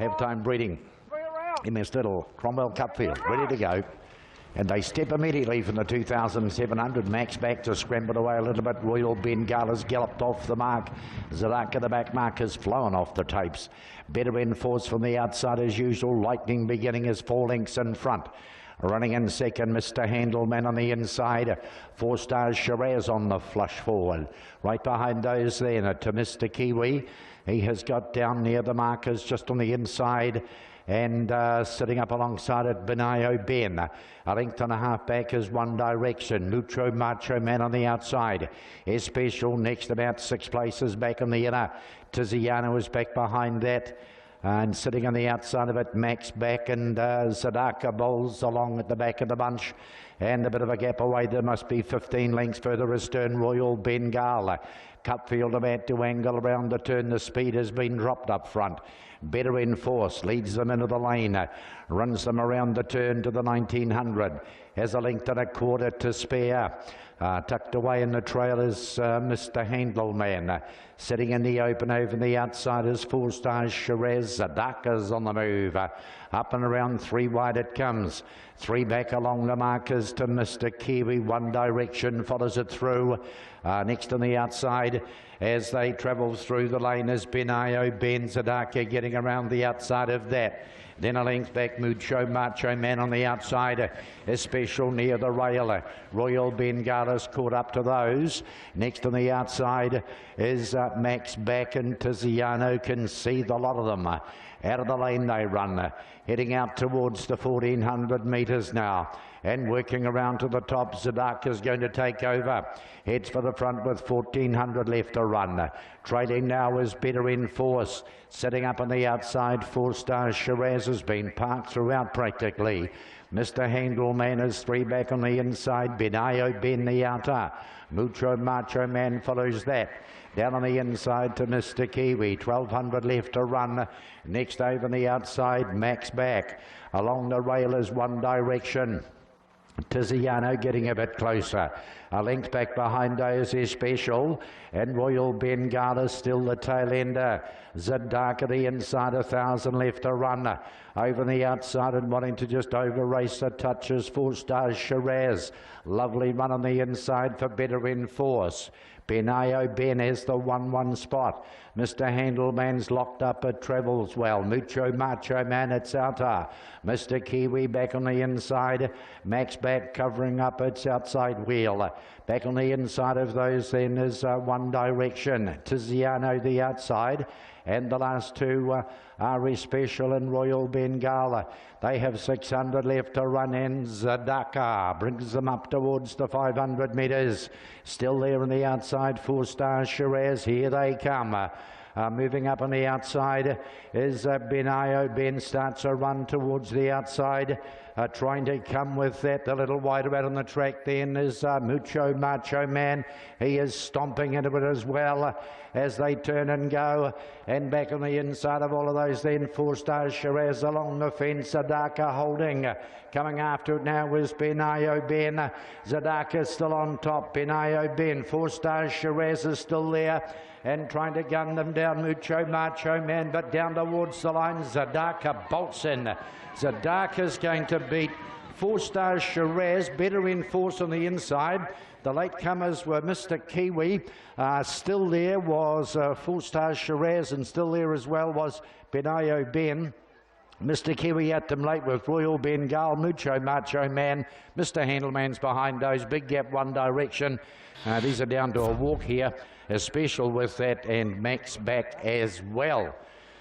Havtime breeding in this little Cromwell Cup field, ready to go. And they step immediately from the 2,700. Max back to scramble away a little bit. Royal Bengala's galloped off the mark. Zadaka, the back mark, has flown off the tapes. Better in force from the outside as usual. Lightning beginning is 4 lengths in front. Running in second, Mr. Handleman on the inside. 4 Stars Shiraz on the flush forward. Right behind those then to Mr. Kiwi. He has got down near the markers just on the inside. And sitting up alongside it, Benayo Ben. A length and a half back is One Direction. Mucho Macho Man on the outside. Especial next, about 6 places back on the inner. Tiziano is back behind that. And sitting on the outside of it, Max back, and Zadaka bowls along at the back of the bunch. And a bit of a gap away. There must be 15 lengths further astern. Royal Bengala. Cupfield about to angle around the turn. The speed has been dropped up front. Better in force. Leads them into the lane. Runs them around the turn to the 1900. Has a length and a quarter to spare. Tucked away in the trail is Mr. Handleman. Sitting in the open over the outside is 4 Stars Shiraz. Zadaka's on the move. Up and around 3 wide it comes. 3 back along the markers to Mr. Kiwi. One Direction follows it through. Next on the outside as they travel through the lane is Benayo Ben. Zadaka getting around the outside of that. Then a length back, Mucho Macho Man on the outside, Especial near the rail. Royal Bengala's caught up to those. Next on the outside is Max back, and Tiziano can see the lot of them. Out of the lane they run, heading out towards the 1,400 metres now. And working around to the top, Zadaka's going to take over. Heads for the front with 1,400 left to run. Trailing now is Better in Force. Sitting up on the outside, 4 Stars Shiraz has been parked throughout practically. Mr. Handleman is 3 back on the inside. Benayo Ben the outer. Mucho Macho Man follows that. Down on the inside to Mr. Kiwi. 1,200 left to run. Next over on the outside, Max back. Along the rail is One Direction. Tiziano getting a bit closer. A length back behind those is Special, and Royal Bengala still the tail ender. Zadaka the inside, 1,000 left to run. Over the outside and wanting to just over race the touches, 4 Stars Shiraz. Lovely run on the inside for Better in Force. Benayo Ben has the 1-1 spot. Mr. Handleman's locked up, it travels well. Mucho Macho Man, it's outer. Mr. Kiwi back on the inside. Max back covering up its outside wheel. Back on the inside of those then is One Direction. Tiziano the outside. And the last 2 are Especial and Royal Bengala. They have 600 left to run, and Zadaka brings them up towards the 500 metres. Still there on the outside, 4 Stars Shiraz. Here they come. Moving up on the outside is Benayo Ben. Starts a run towards the outside. Trying to come with that a little wider out on the track then is Mucho Macho Man. He is stomping into it as well as they turn and go. And back on the inside of all of those then, 4 Stars Shiraz along the fence. Zadaka holding. Coming after it now was Benayo Ben. Zadaka still on top. Benayo Ben. 4 Stars Shiraz is still there and trying to gun them down. Mucho Macho Man, but down towards the line. Zadaka bolts in. Zadaka's going to beat 4 Stars Shiraz. Better in Force on the inside. The latecomers were Mr. Kiwi. Still there was 4 Stars Shiraz, and still there as well was Benayo Ben. Mr. Kiwi at them late with Royal Bengal, Mucho Macho Man. Mr. Handleman's behind those. Big gap, One Direction. These are down to a walk here. Especial with that, and Max back as well.